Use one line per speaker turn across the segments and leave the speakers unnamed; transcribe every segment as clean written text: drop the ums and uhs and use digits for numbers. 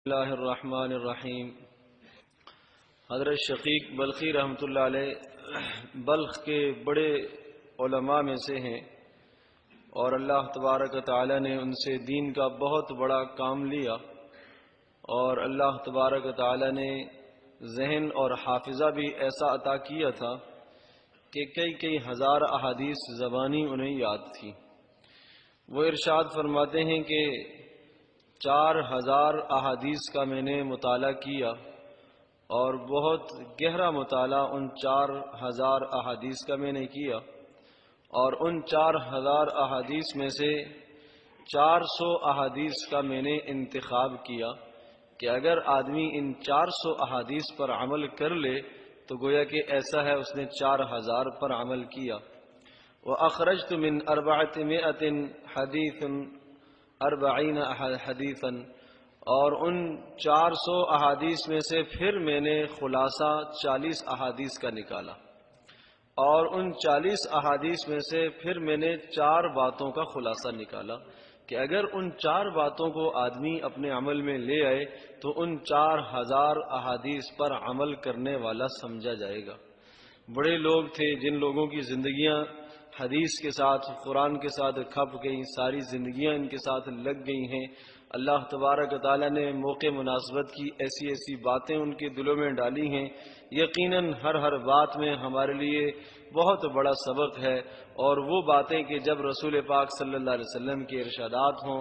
اللہ الرحمن الرحیم۔ حضرت شقیق بلخی رحمۃ اللہ علیہ بلخ کے بڑے علماء میں سے ہیں، اور اللہ تبارک و تعالی نے ان سے دین کا بہت بڑا کام لیا، اور اللہ تبارک و تعالی نے ذہن اور حافظہ بھی ایسا عطا کیا تھا کہ کئی ہزار احادیث زبانی انہیں یاد تھی۔ وہ ارشاد فرماتے ہیں کہ 4000 احادیث کا میں نے مطالعہ کیا، اور بہت گہرا مطالعہ ان 4000 احادیث کا میں نے کیا، اور ان 4000 احادیث میں سے 400 احادیث کا میں نے انتخاب کیا کہ اگر آدمی ان 400 احادیث پر عمل کر لے تو گویا کہ ایسا ہے اس نے 4000 پر عمل کیا۔ وَأَخْرَجْتُ مِنْ 400 حدیث 40 حدیثا، اور ان 400 احادیث میں سے پھر میں نے خلاصہ 40 احادیث کا نکالا، اور ان 40 احادیث میں سے پھر میں نے 4 باتوں کا خلاصہ نکالا کہ اگر ان 4 باتوں کو آدمی اپنے عمل میں لے آئے تو ان 4000 احادیث پر عمل کرنے والا سمجھا جائے گا۔ بڑے لوگ تھے جن لوگوں کی زندگیاں حدیث کے ساتھ، قرآن کے ساتھ کھپ گئیں، ساری زندگیاں ان کے ساتھ لگ گئی ہیں۔ اللہ تبارک و تعالیٰ نے موقع مناسبت کی ایسی باتیں ان کے دلوں میں ڈالی ہیں۔ یقیناً ہر بات میں ہمارے لیے بہت بڑا سبق ہے، اور وہ باتیں کہ جب رسول پاک صلی اللہ علیہ وسلم کے ارشادات ہوں،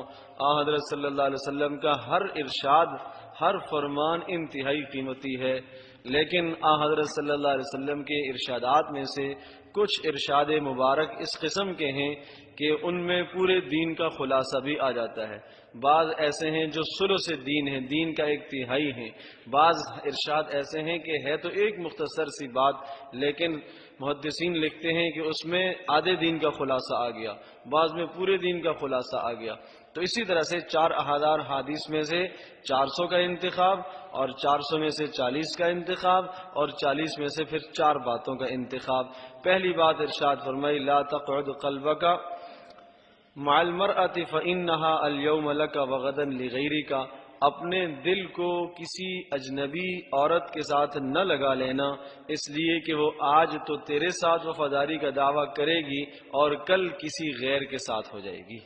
حضرت صلی اللہ علیہ وسلم کا ہر ارشاد، ہر فرمان انتہائی قیمتی ہے، لیکن حضرت صلی اللہ علیہ وسلم کے ارشادات میں سے کچھ ارشاد مبارک اس قسم کے ہیں کہ ان میں پورے دین کا خلاصہ بھی آ جاتا ہے۔ بعض ایسے ہیں جو ثلث دین ہیں، دین کا 1/3 ہیں۔ بعض ارشاد ایسے ہیں کہ ہے تو ایک مختصر سی بات، لیکن محدثین لکھتے ہیں کہ اس میں آدھے دین کا خلاصہ آ گیا، بعض میں پورے دین کا خلاصہ آ گیا۔ تو اسی طرح سے 4000 حدیث میں سے 400 کا انتخاب، اور 400 میں سے 40 کا انتخاب، اور 40 میں سے پھر 4 باتوں کا انتخاب۔ پہلی بات ارشاد فرمائی، لا تقعد قلبک مع المرأة فإنها اليوم لك وغدا لغیرک، اپنے دل کو کسی اجنبی عورت کے ساتھ نہ لگا لینا، اس لیے کہ وہ آج تو تیرے ساتھ وفاداری کا دعویٰ کرے گی اور کل کسی غیر کے ساتھ ہو جائے گی۔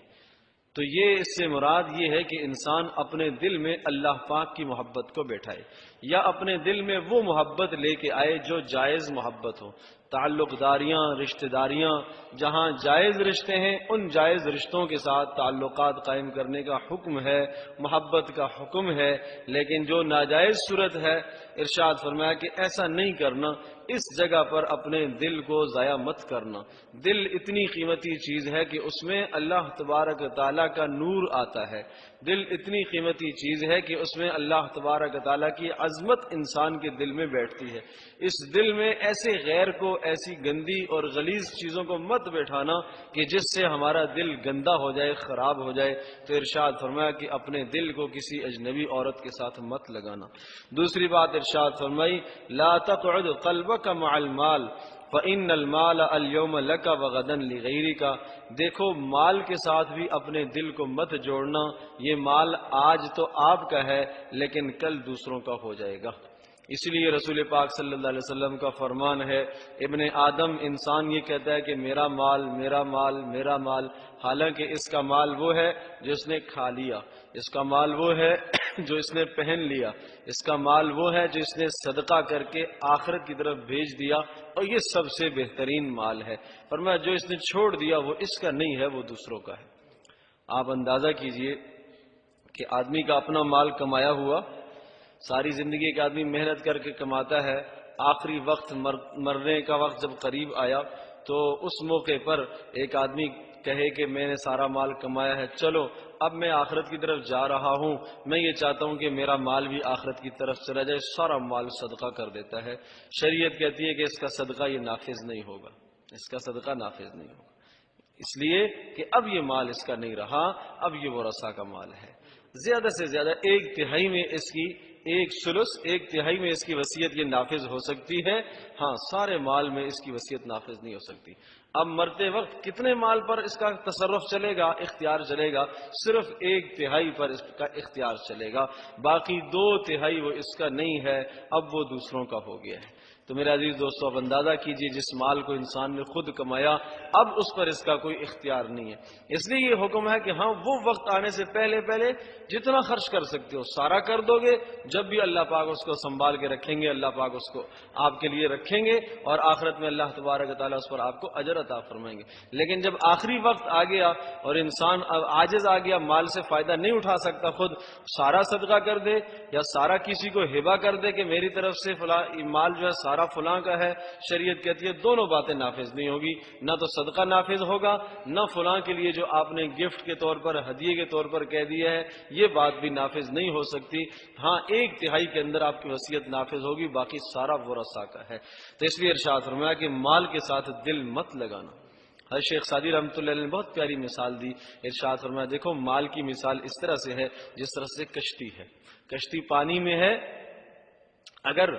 تو یہ اس سے مراد یہ ہے کہ انسان اپنے دل میں اللہ پاک کی محبت کو بیٹھائے، یا اپنے دل میں وہ محبت لے کے آئے جو جائز محبت ہو۔ تعلق داریاں، رشتہ داریاں جہاں جائز رشتے ہیں، ان جائز رشتوں کے ساتھ تعلقات قائم کرنے کا حکم ہے، محبت کا حکم ہے، لیکن جو ناجائز صورت ہے، ارشاد فرمایا کہ ایسا نہیں کرنا۔ اس جگہ پر اپنے دل کو ضائع مت کرنا۔ دل اتنی قیمتی چیز ہے کہ اس میں اللہ تبارک تعالیٰ کا نور آتا ہے، دل اتنی قیمتی چیز ہے کہ اس میں اللہ تبارک تعالیٰ کی عظمت انسان کے دل میں بیٹھتی ہے۔ اس دل میں ایسے غیر کو، ایسی گندی اور غلیظ چیزوں کو مت بیٹھانا کہ جس سے ہمارا دل گندا ہو جائے، خراب ہو جائے۔ تو ارشاد فرمایا کہ اپنے دل کو کسی اجنبی عورت کے ساتھ مت لگانا۔ دوسری بات ارشاد فرمائی، لا تقعد قلبک مع المال فإن المال اليوم لك وغدا لغیرک، دیکھو مال کے ساتھ بھی اپنے دل کو مت جوڑنا، یہ مال آج تو آپ کا ہے لیکن کل دوسروں کا ہو جائے گا۔ اس لیے رسول پاک صلی اللہ علیہ وسلم کا فرمان ہے، ابن آدم انسان یہ کہتا ہے کہ میرا مال میرا مال میرا مال، حالانکہ اس کا مال وہ ہے جو اس نے کھا لیا، اس کا مال وہ ہے جو اس نے پہن لیا، اس کا مال وہ ہے جو اس نے صدقہ کر کے آخرت کی طرف بھیج دیا، اور یہ سب سے بہترین مال ہے۔ فرمایا جو اس نے چھوڑ دیا وہ اس کا نہیں ہے، وہ دوسروں کا ہے۔ آپ اندازہ کیجئے کہ آدمی کا اپنا مال کمایا ہوا، ساری زندگی ایک آدمی محنت کر کے کماتا ہے، آخری وقت مرنے کا وقت جب قریب آیا تو اس موقع پر ایک آدمی کہے کہ میں نے سارا مال کمایا ہے، چلو اب میں آخرت کی طرف جا رہا ہوں، میں یہ چاہتا ہوں کہ میرا مال بھی آخرت کی طرف چلا جائے، سارا مال صدقہ کر دیتا ہے۔ شریعت کہتی ہے کہ اس کا صدقہ یہ نافذ نہیں ہوگا، اس کا صدقہ نافذ نہیں ہوگا، اس لیے کہ اب یہ مال اس کا نہیں رہا، اب یہ ورثہ کا مال ہے۔ زیادہ سے زیادہ 1/3 میں اس کی، 1/3 میں اس کی وصیت یہ نافذ ہو سکتی ہے، ہاں سارے مال میں اس کی وصیت نافذ نہیں ہو سکتی۔ اب مرتے وقت کتنے مال پر اس کا تصرف چلے گا، اختیار چلے گا؟ صرف 1/3 پر اس کا اختیار چلے گا، باقی 2/3 وہ اس کا نہیں ہے، اب وہ دوسروں کا ہو گیا ہے۔ تو میرے عزیز دوستو، اب اندازہ کیجئے جس مال کو انسان نے خود کمایا، اب اس پر اس کا کوئی اختیار نہیں ہے۔ اس لیے یہ حکم ہے کہ ہاں، وہ وقت آنے سے پہلے پہلے جتنا خرچ کر سکتے ہو سارا کر دو گے، جب بھی اللہ پاک اس کو سنبھال کے رکھیں گے، اللہ پاک اس کو آپ کے لیے رکھیں گے، اور آخرت میں اللہ تبارک و تعالیٰ اس پر آپ کو اجر عطا فرمائیں گے۔ لیکن جب آخری وقت آ گیا اور انسان اب عاجز آ گیا، مال سے فائدہ نہیں اٹھا سکتا، خود سارا صدقہ کر دے یا سارا کسی کو ہبہ کر دے کہ میری طرف سے فلاں مال جو ہے سارا فلاں کا ہے، شریعت کہتی ہے دونوں باتیں نافذ نہیں ہوگی، نہ تو صدقہ نافذ ہوگا، نہ فلاں کے لیے جو آپ نے گفٹ کے طور پر، ہدیے کے طور پر کہہ دیا ہے، یہ بات بھی نافذ نہیں ہو سکتی۔ ہاں، 1/3 کے اندر آپ کی وصیت نافذ ہوگی، باقی سارا ورثاء کا ہے۔ تو اس لیے ارشاد فرمایا کہ مال کے ساتھ دل مت لگانا۔ حضرت شیخ سعدی رحمۃ اللہ علیہ نے بہت پیاری مثال دی، ارشاد فرمایا دیکھو مال کی مثال اس طرح سے ہے جس طرح سے کشتی ہے، کشتی پانی میں ہے، اگر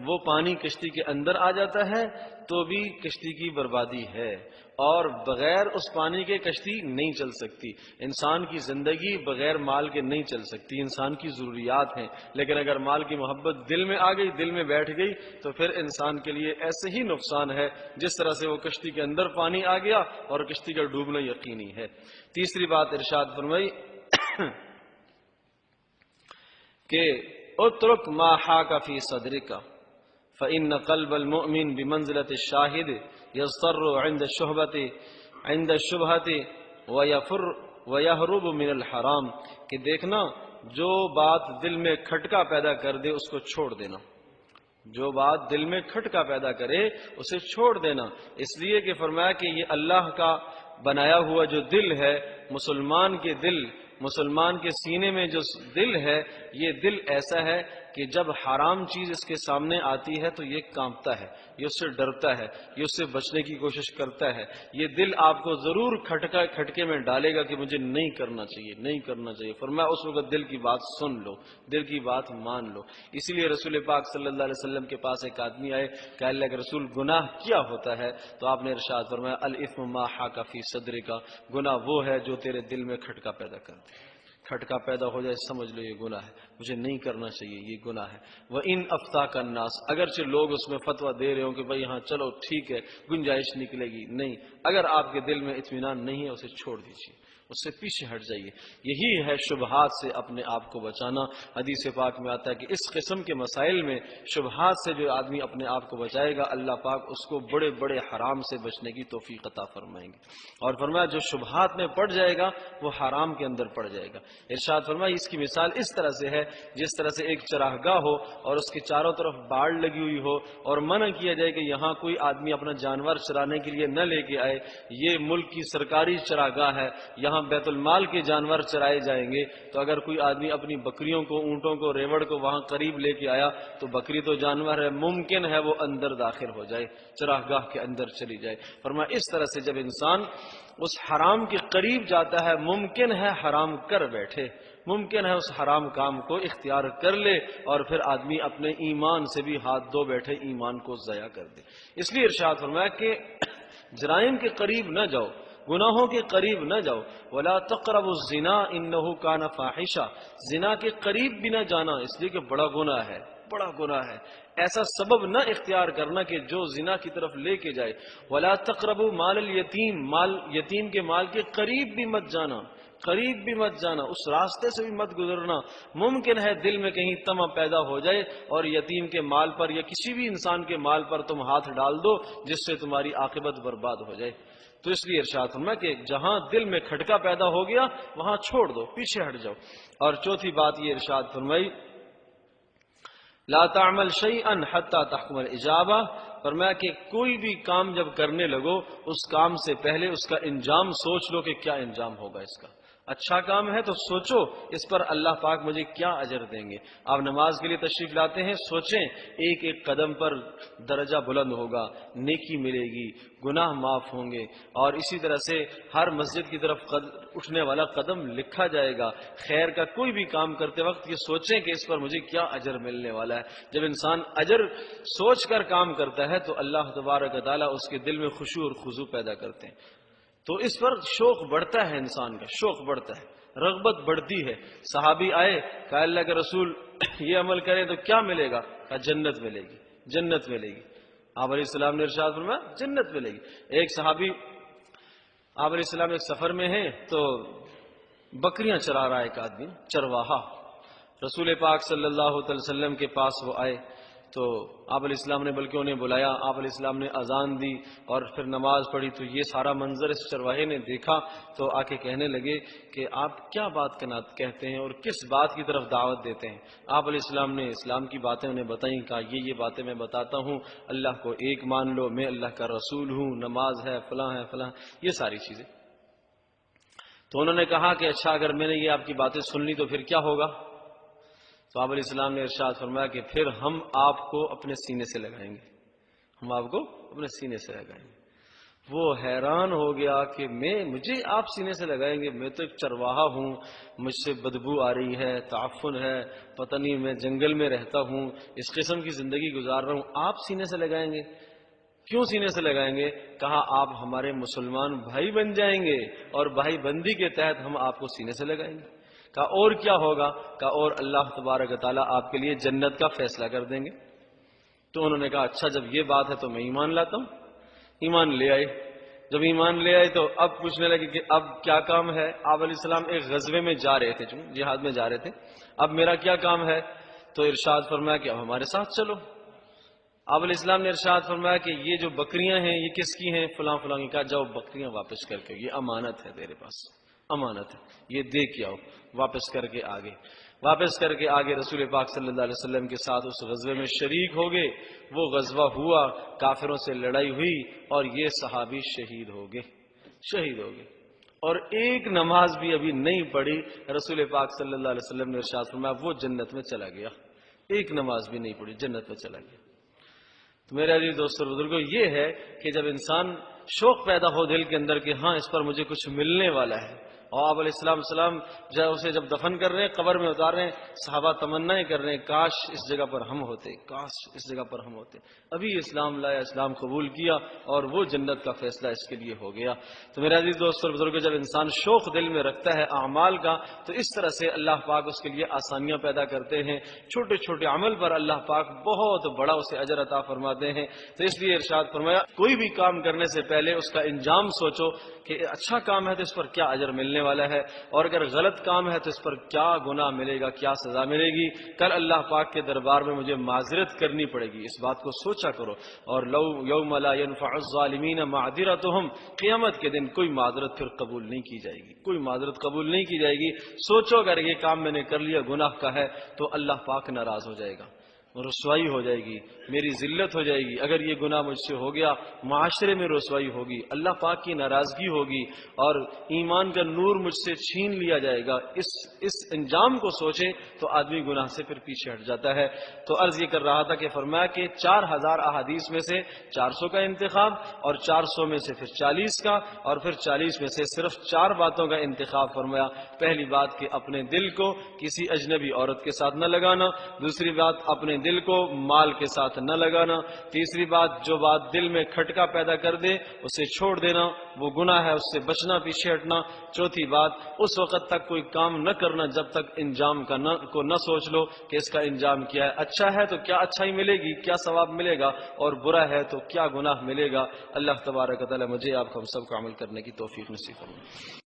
وہ پانی کشتی کے اندر آ جاتا ہے تو بھی کشتی کی بربادی ہے، اور بغیر اس پانی کے کشتی نہیں چل سکتی۔ انسان کی زندگی بغیر مال کے نہیں چل سکتی، انسان کی ضروریات ہیں، لیکن اگر مال کی محبت دل میں آ گئی، دل میں بیٹھ گئی، تو پھر انسان کے لیے ایسے ہی نقصان ہے جس طرح سے وہ کشتی کے اندر پانی آ گیا اور کشتی کا ڈوبنا یقینی ہے۔ تیسری بات ارشاد فرمائی کہ اترک ما حاک فی صدرک فإن قلب المؤمن بمنزلة الشاہد یضطر عند الشبہۃ ویہرب من الحرام، کہ دیکھنا جو بات دل میں کھٹکا پیدا کر دے اس کو چھوڑ دینا، جو بات دل میں کھٹکا پیدا کرے اسے چھوڑ دینا، اس لیے کہ فرمایا کہ یہ اللہ کا بنایا ہوا جو دل ہے، مسلمان کے سینے میں جو دل ہے، یہ دل ایسا ہے کہ جب حرام چیز اس کے سامنے آتی ہے تو یہ کانپتا ہے، یہ اس سے ڈرتا ہے، یہ اس سے بچنے کی کوشش کرتا ہے۔ یہ دل آپ کو ضرور کھٹکے میں ڈالے گا کہ مجھے نہیں کرنا چاہیے، نہیں کرنا چاہیے۔ فرمایا اس وقت دل کی بات سن لو، دل کی بات مان لو۔ اسی لیے رسول پاک صلی اللہ علیہ وسلم کے پاس ایک آدمی آئے کہ اللہ کے رسول گناہ کیا ہوتا ہے؟ تو آپ نے ارشاد فرمایا الاثم ما حاک فی صدرک، گناہ وہ ہے جو تیرے دل میں کھٹکا پیدا کر دے، کھٹکا پیدا ہو جائے سمجھ لو یہ گناہ ہے، مجھے نہیں کرنا چاہیے، یہ گناہ ہے۔ وَإِنْ أَفْتَاكَ النَّاسُ، اگرچہ لوگ اس میں فتویٰ دے رہے ہوں کہ بھئی ہاں چلو ٹھیک ہے گنجائش نکلے گی، نہیں، اگر آپ کے دل میں اطمینان نہیں ہے اسے چھوڑ دیجیے، اس سے پیچھے ہٹ جائیے۔ یہی ہے شبہات سے اپنے آپ کو بچانا۔ حدیث پاک میں آتا ہے کہ اس قسم کے مسائل میں شبہات سے جو آدمی اپنے آپ کو بچائے گا، اللہ پاک اس کو بڑے بڑے حرام سے بچنے کی توفیق عطا فرمائیں گے۔ اور فرمایا جو شبہات میں پڑ جائے گا وہ حرام کے اندر پڑ جائے گا۔ ارشاد فرمایا اس کی مثال اس طرح سے ہے جس طرح سے ایک چراگاہ ہو اور اس کے چاروں طرف باڑ لگی ہوئی ہو، اور منع کیا جائے کہ یہاں کوئی آدمی اپنا جانور چرانے کے لیے نہ لے کے آئے، یہ ملک کی سرکاری چراگاہ ہے، یہاں بیت المال کے جانور چرائے جائیں گے، تو اگر کوئی آدمی اپنی بکریوں کو، اونٹوں کو، ریوڑ کو وہاں قریب لے کے آیا تو بکری تو جانور ہے، ممکن ہے وہ اندر داخل ہو جائے، چراگاہ کے اندر چلی جائے۔ فرمایا اس طرح سے جب انسان اس حرام کے قریب جاتا ہے، ممکن ہے حرام کر بیٹھے، ممکن ہے اس حرام کام کو اختیار کر لے، اور پھر آدمی اپنے ایمان سے بھی ہاتھ دھو بیٹھے، ایمان کو ضائع کر دے۔ اس لیے ارشاد فرمایا کہ جرائم کے قریب نہ جاؤ، گناہوں کے قریب نہ جاؤ، ولا تقربوا الزنا انه كان فاحشہ، زنا کے قریب بھی نہ جانا، اس لیے کہ بڑا گناہ ہے، بڑا گناہ ہے۔ ایسا سبب نہ اختیار کرنا کہ جو زنا کی طرف لے کے جائے۔ ولا تقربوا مال الیتیم، یتیم کے مال کے قریب بھی مت جانا، قریب بھی مت جانا، اس راستے سے بھی مت گزرنا۔ ممکن ہے دل میں کہیں طمع پیدا ہو جائے اور یتیم کے مال پر یا کسی بھی انسان کے مال پر تم ہاتھ ڈال دو جس سے تمہاری عاقبت برباد ہو جائے۔ تو اس لیے ارشاد فرمایا کہ جہاں دل میں کھٹکا پیدا ہو گیا وہاں چھوڑ دو، پیچھے ہٹ جاؤ۔ اور چوتھی بات یہ ارشاد فرمائی لا تعمل شیئا حتی تحکم الاجابہ، فرمایا کہ کوئی بھی کام جب کرنے لگو اس کام سے پہلے اس کا انجام سوچ لو کہ کیا انجام ہوگا اس کا۔ اچھا کام ہے تو سوچو اس پر اللہ پاک مجھے کیا اجر دیں گے. آپ نماز کے لیے تشریف لاتے ہیں، سوچیں ایک ایک قدم پر درجہ بلند ہوگا، نیکی ملے گی، گناہ معاف ہوں گے، اور اسی طرح سے ہر مسجد کی طرف اٹھنے والا قدم لکھا جائے گا. خیر کا کوئی بھی کام کرتے وقت یہ سوچیں کہ اس پر مجھے کیا اجر ملنے والا ہے. جب انسان اجر سوچ کر کام کرتا ہے تو اللہ تبارک و تعالیٰ اس کے دل میں خشوع اور خضوع پیدا کرتے ہیں. تو اس پر شوق بڑھتا ہے، انسان کا شوق بڑھتا ہے، رغبت بڑھتی ہے. صحابی آئے، کہا اللہ کے رسول یہ عمل کریں تو کیا ملے گا؟ کہا جنت ملے گی، جنت ملے گی. آپ علیہ السلام نے ارشاد فرمایا جنت ملے گی. ایک صحابی آپ علیہ السلام ایک سفر میں ہیں تو بکریاں چرا رہا ہے ایک آدمی، چرواہا. رسول پاک صلی اللہ علیہ وسلم کے پاس وہ آئے تو آپ علیہ السلام نے بلکہ انہیں بلایا، آپ علیہ السلام نے اذان دی اور پھر نماز پڑھی. تو یہ سارا منظر اس چرواہے نے دیکھا تو آ کے کہنے لگے کہ آپ کیا بات کہتے ہیں اور کس بات کی طرف دعوت دیتے ہیں؟ آپ علیہ السلام نے اسلام کی باتیں انہیں بتائیں. کہا یہ باتیں میں بتاتا ہوں، اللہ کو ایک مان لو، میں اللہ کا رسول ہوں، نماز ہے، فلاں ہے، فلاں، یہ ساری چیزیں. تو انہوں نے کہا کہ اچھا اگر میں نے یہ آپ کی باتیں سن لی تو پھر کیا ہوگا؟ تو آپ علیہ السلام نے ارشاد فرمایا کہ پھر ہم آپ کو اپنے سینے سے لگائیں گے، ہم آپ کو اپنے سینے سے لگائیں گے. وہ حیران ہو گیا کہ مجھے آپ سینے سے لگائیں گے؟ میں تو ایک چرواہا ہوں، مجھ سے بدبو آ رہی ہے، تعفن ہے، پتہ نہیں میں جنگل میں رہتا ہوں، اس قسم کی زندگی گزار رہا ہوں، آپ سینے سے لگائیں گے؟ کیوں سینے سے لگائیں گے؟ کہا آپ ہمارے مسلمان بھائی بن جائیں گے اور بھائی بندی کے تحت ہم آپ کو سینے سے لگائیں گے. کہا اور کیا ہوگا؟ کہا اور اللہ تبارک و تعالیٰ آپ کے لیے جنت کا فیصلہ کر دیں گے. تو انہوں نے کہا اچھا جب یہ بات ہے تو میں ایمان لاتا ہوں. ایمان لے آئے. جب ایمان لے آئے تو اب پوچھنے لگے کہ اب کیا کام ہے؟ آپ علیہ السلام ایک غزوے میں جا رہے تھے، جہاد میں جا رہے تھے. اب میرا کیا کام ہے؟ تو ارشاد فرمایا کہ اب ہمارے ساتھ چلو. آپ علیہ السلام نے ارشاد فرمایا کہ یہ جو بکریاں ہیں یہ کس کی ہیں؟ فلاں فلاں کی. کہا جاؤ بکریاں واپس کر کے، یہ امانت ہے تیرے پاس، امانت ہے، یہ دے کے آؤ. واپس کر کے آگے رسول پاک صلی اللہ علیہ وسلم کے ساتھ اس غزوے میں شریک ہو گئے. وہ غزوہ ہوا، کافروں سے لڑائی ہوئی اور یہ صحابی شہید ہو گئے. اور ایک نماز بھی ابھی نہیں پڑھی، رسول پاک صلی اللہ علیہ وسلم نے ارشاد فرمایا وہ جنت میں چلا گیا. ایک نماز بھی نہیں پڑھی، جنت میں چلا گیا. تو میرے عزیز دوستو بزرگوں، یہ ہے کہ جب انسان شوق پیدا ہو دل کے اندر کہ ہاں اس پر مجھے کچھ ملنے والا ہے. اور آپ علیہ السلام اسے جب دفن کر رہے ہیں، قبر میں اتار رہے ہیں، صحابہ تمنائیں کر رہے ہیں کاش اس جگہ پر ہم ہوتے، کاش اس جگہ پر ہم ہوتے. ابھی اسلام لایا، اسلام قبول کیا اور وہ جنت کا فیصلہ اس کے لیے ہو گیا. تو میرے عزیز دوست اور بزرگوں، جب انسان شوق دل میں رکھتا ہے اعمال کا تو اس طرح سے اللہ پاک اس کے لیے آسانیاں پیدا کرتے ہیں. چھوٹے چھوٹے عمل پر اللہ پاک بہت بڑا اسے اجر عطا فرماتے ہیں. تو اس لیے ارشاد فرمایا کوئی بھی کام کرنے سے پہلے اس کا انجام سوچو کہ اچھا کام ہے تو اس پر کیا اجر ملنے والا ہے، اور اگر غلط کام ہے تو اس پر کیا گناہ ملے گا، کیا سزا ملے گی. کل اللہ پاک کے دربار میں مجھے معذرت کرنی پڑے گی، اس بات کو سوچا کرو. اور لو یوم لا ينفع الظالمین معذرتهم، قیامت کے دن کوئی معذرت پھر قبول نہیں کی جائے گی، کوئی معذرت قبول نہیں کی جائے گی. سوچو اگر یہ کام میں نے کر لیا گناہ کا ہے تو اللہ پاک ناراض ہو جائے گا، رسوائی ہو جائے گی، میری ذلت ہو جائے گی. اگر یہ گناہ مجھ سے ہو گیا معاشرے میں رسوائی ہوگی، اللہ پاک کی ناراضگی ہوگی اور ایمان کا نور مجھ سے چھین لیا جائے گا. اس انجام کو سوچے تو آدمی گناہ سے پھر پیچھے ہٹ جاتا ہے. تو عرض یہ کر رہا تھا کہ فرمایا کہ 4000 احادیث میں سے 400 کا انتخاب اور 400 میں سے پھر 40 کا اور پھر 40 میں سے صرف 4 باتوں کا انتخاب فرمایا. پہلی بات کہ اپنے دل کو کسی اجنبی عورت کے ساتھ نہ لگانا. دوسری بات اپنے دل کو مال کے ساتھ نہ لگانا. تیسری بات جو بات دل میں کھٹکا پیدا کر دے اسے چھوڑ دینا، وہ گناہ ہے، اس سے بچنا، پیچھے ہٹنا. چوتھی بات اس وقت تک کوئی کام نہ کرنا جب تک انجام کو نہ سوچ لو کہ اس کا انجام کیا ہے. اچھا ہے تو کیا اچھائی ملے گی، کیا ثواب ملے گا، اور برا ہے تو کیا گناہ ملے گا. اللہ تبارک و تعالی مجھے آپ کو ہم سب کو عمل کرنے کی توفیق نصیب فرمائے.